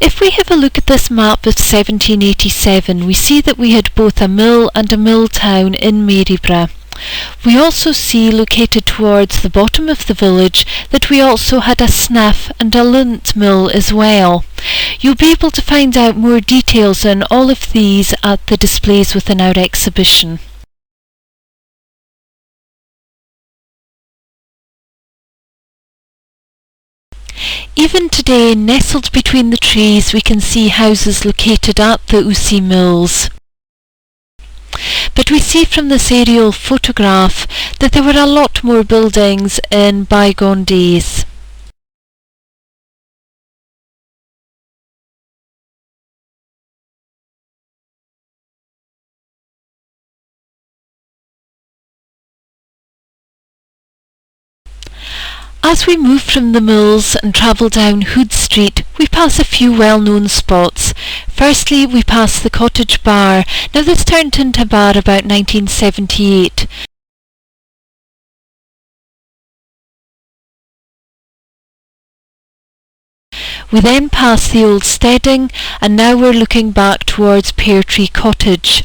If we have a look at this map of 1787, we see that we had both a mill and a mill town in Maryburgh. We also see, located towards the bottom of the village, that we also had a snaff and a lint mill as well. You'll be able to find out more details on all of these at the displays within our exhibition. Even today, nestled between the trees, we can see houses located at the Usi Mills. But we see from this aerial photograph that there were a lot more buildings in bygone days. As we move from the mills and travel down Hood Street, we pass a few well-known spots. Firstly, we pass the Cottage Bar. Now this turned into a bar about 1978. We then pass the old steading, and now we're looking back towards Pear Tree Cottage.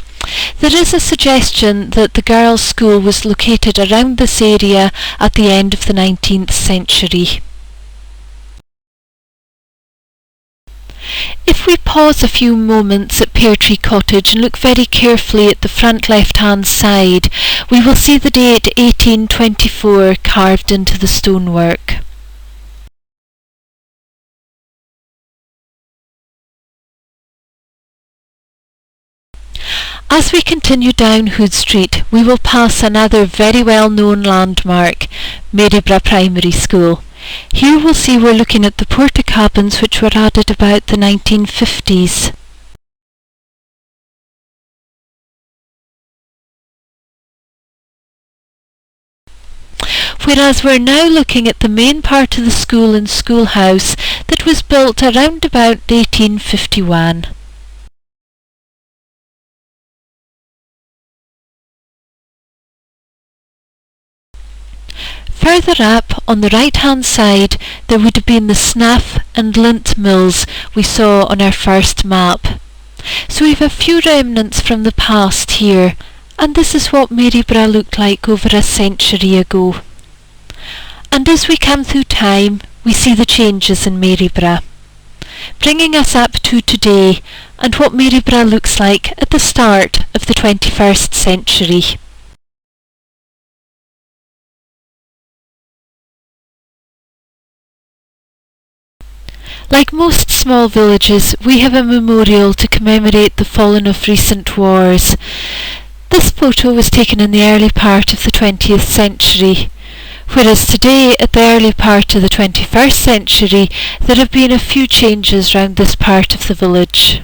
There is a suggestion that the girls' school was located around this area at the end of the 19th century. If we pause a few moments at Pear Tree Cottage and look very carefully at the front left-hand side, we will see the date 1824 carved into the stonework. As we continue down Hood Street, we will pass another very well-known landmark, Maryburgh Primary School. Here we'll see we're looking at the porter cabins which were added about the 1950s. Whereas we're now looking at the main part of the school and schoolhouse that was built around about 1851. Further up, on the right-hand side, there would have been the snaff and lint mills we saw on our first map. So we have a few remnants from the past here, and this is what Maryburgh looked like over a century ago. And as we come through time, we see the changes in Maryburgh, bringing us up to today and what Maryburgh looks like at the start of the 21st century. Like most small villages, we have a memorial to commemorate the fallen of recent wars. This photo was taken in the early part of the 20th century, whereas today, at the early part of the 21st century, there have been a few changes round this part of the village.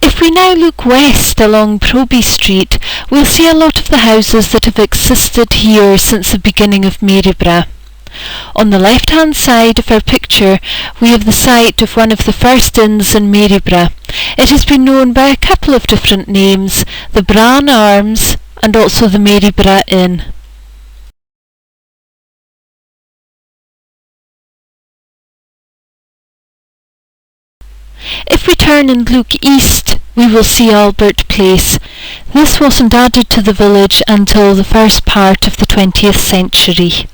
If we now look west along Proby Street, we'll see a lot of the houses that have existed here since the beginning of Maryburgh. On the left-hand side of our picture, we have the site of one of the first inns in Maryburgh. It has been known by a couple of different names, the Bran Arms and also the Maryburgh Inn. If we turn and look east, we will see Albert Place. This wasn't added to the village until the first part of the 20th century.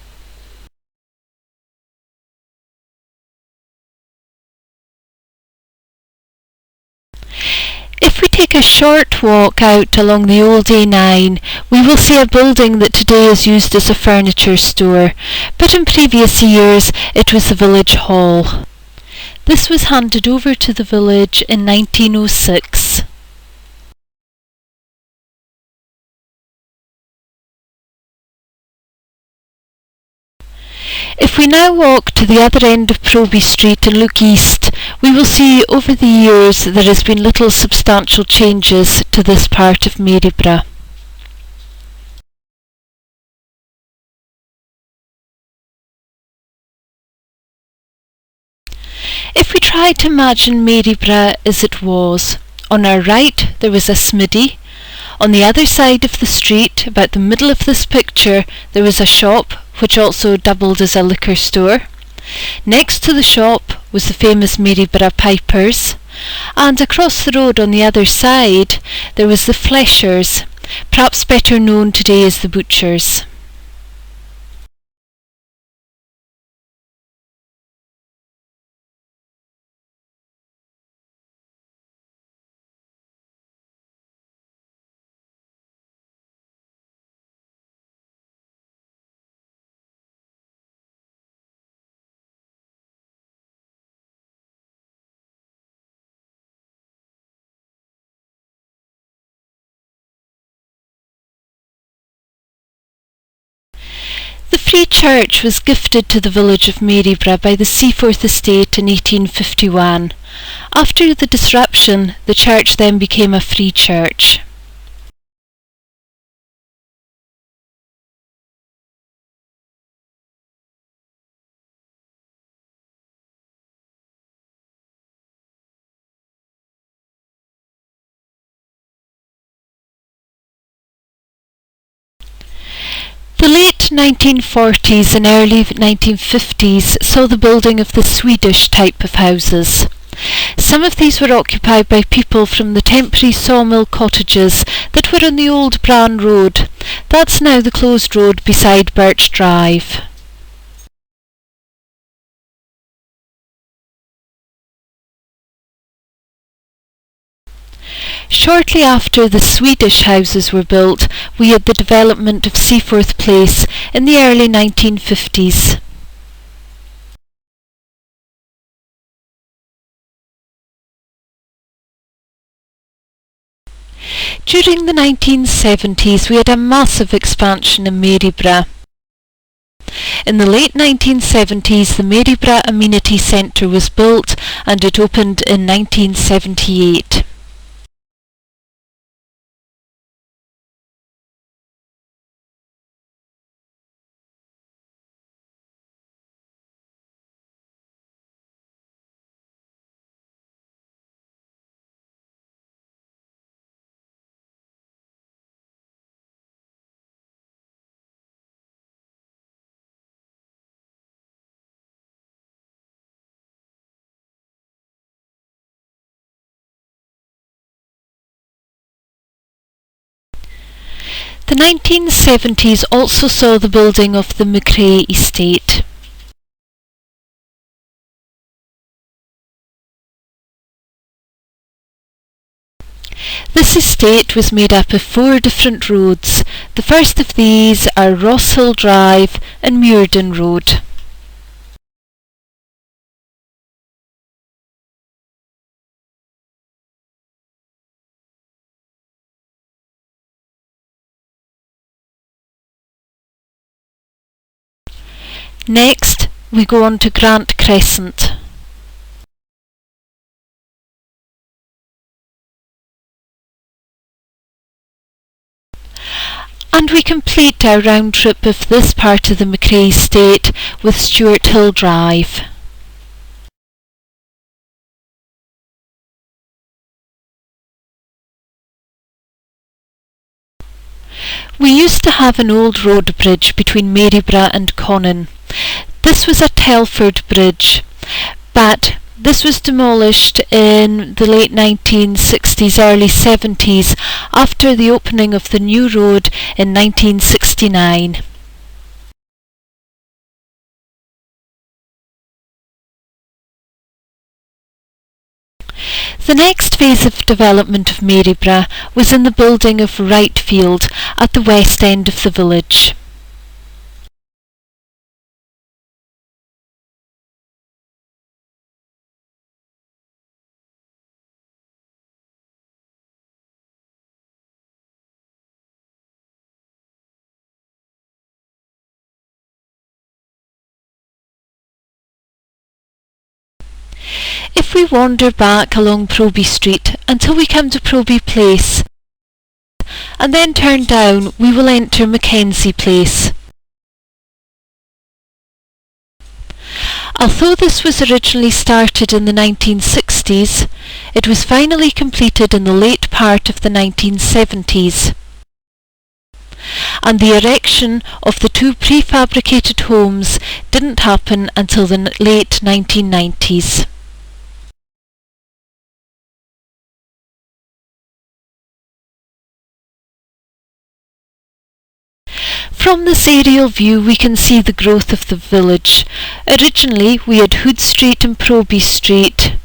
If we take a short walk out along the old A9, we will see a building that today is used as a furniture store, but in previous years it was the village hall. This was handed over to the village in 1906. If we now walk to the other end of Proby Street and look east, we will see over the years there has been little substantial changes to this part of Maryburgh. If we try to imagine Maryburgh as it was, On our right there was a smiddy. On the other side of the street, about the middle of this picture, there was a shop which also doubled as a liquor store. Next to the shop was the famous Maryburgh Pipers, and across the road on the other side there was the Fleshers, perhaps better known today as the Butchers. The Free Church was gifted to the village of Maryburgh by the Seaforth Estate in 1851. After the disruption, the church then became a free church. The late 1940s and early 1950s saw the building of the Swedish type of houses. Some of these were occupied by people from the temporary sawmill cottages that were on the old Bran Road. That's now the closed road beside Birch Drive. Shortly after the Swedish houses were built, we had the development of Seaforth Place in the early 1950s. During the 1970s we had a massive expansion in Maryburgh. In the late 1970s the Maryburgh Amenities Centre was built and it opened in 1978. The 1970s also saw the building of the McRae estate. This estate was made up of 4 different roads. The first of these are Ross Hill Drive and Muirden Road. Next, we go on to Grant Crescent. And we complete our round trip of this part of the McRae estate with Stuart Hill Drive. We used to have an old road bridge between Maryburgh and Conan. This was a Telford bridge, but this was demolished in the late 1960s, early 70s, after the opening of the new road in 1969. The next phase of development of Maryburgh was in the building of Wrightfield at the west end of the village. If we wander back along Proby Street until we come to Proby Place, and then turn down, we will enter Mackenzie Place. Although this was originally started in the 1960s, it was finally completed in the late part of the 1970s. And the erection of the two prefabricated homes didn't happen until the late 1990s. From this aerial view we can see the growth of the village. Originally we had Hood Street and Proby Street.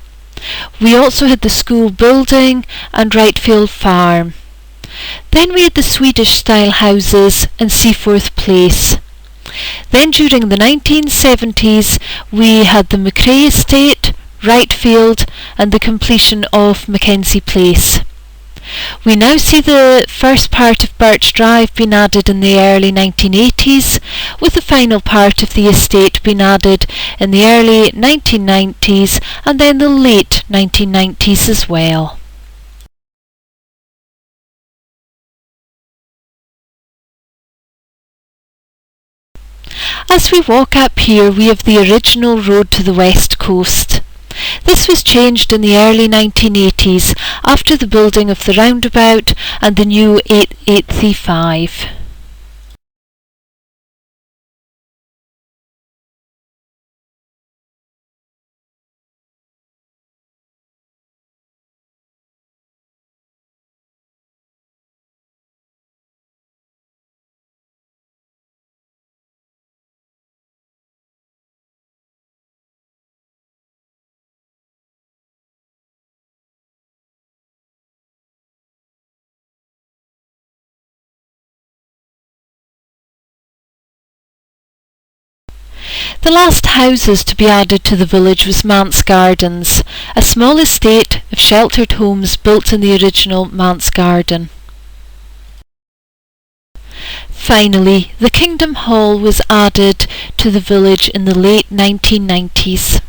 We also had the school building and Wrightfield Farm. Then we had the Swedish style houses and Seaforth Place. Then during the 1970s we had the McRae Estate, Wrightfield and the completion of Mackenzie Place. We now see the first part of Birch Drive being added in the early 1980s, with the final part of the estate being added in the early 1990s and then the late 1990s as well. As we walk up here we have the original road to the west coast. This was changed in the early 1980s after the building of the roundabout and the new 835. The last houses to be added to the village was Manse Gardens, a small estate of sheltered homes built in the original Manse Garden. Finally, the Kingdom Hall was added to the village in the late 1990s.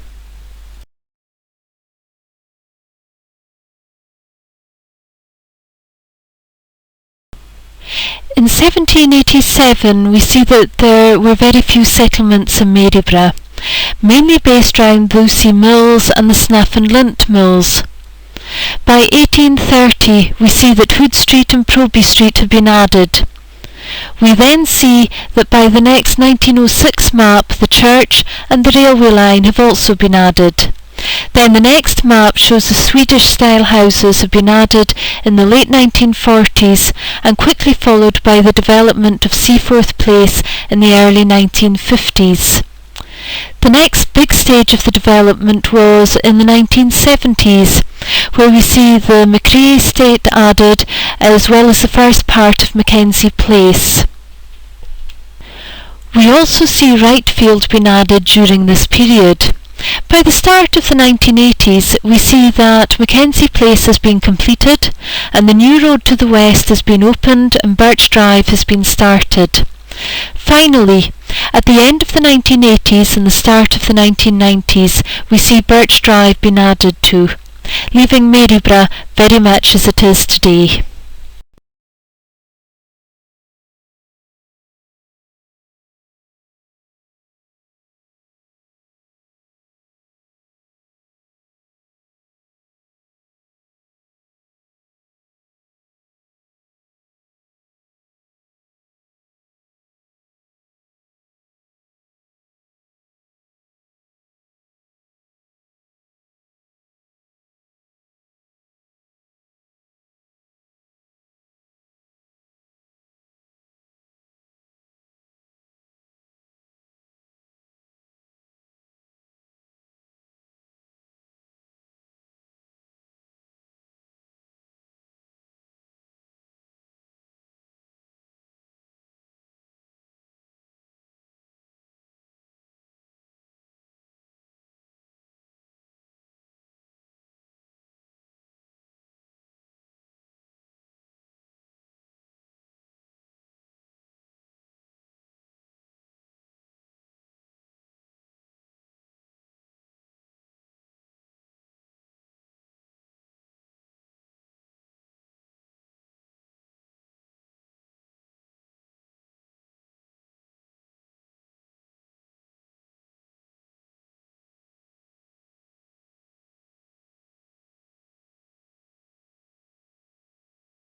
In 1787 we see that there were very few settlements in Maryburgh, mainly based around Lucy Mills and the Snuff and Lint Mills. By 1830 we see that Hood Street and Proby Street have been added. We then see that by the next 1906 map the church and the railway line have also been added. Then the next map shows the Swedish style houses have been added in the late 1940s and quickly followed by the development of Seaforth Place in the early 1950s. The next big stage of the development was in the 1970s, where we see the McRae Estate added as well as the first part of Mackenzie Place. We also see Wrightfield being added during this period. By the start of the 1980s we see that Mackenzie Place has been completed and the new road to the west has been opened and Birch Drive has been started. Finally, at the end of the 1980s and the start of the 1990s we see Birch Drive being added to, leaving Maryburgh very much as it is today.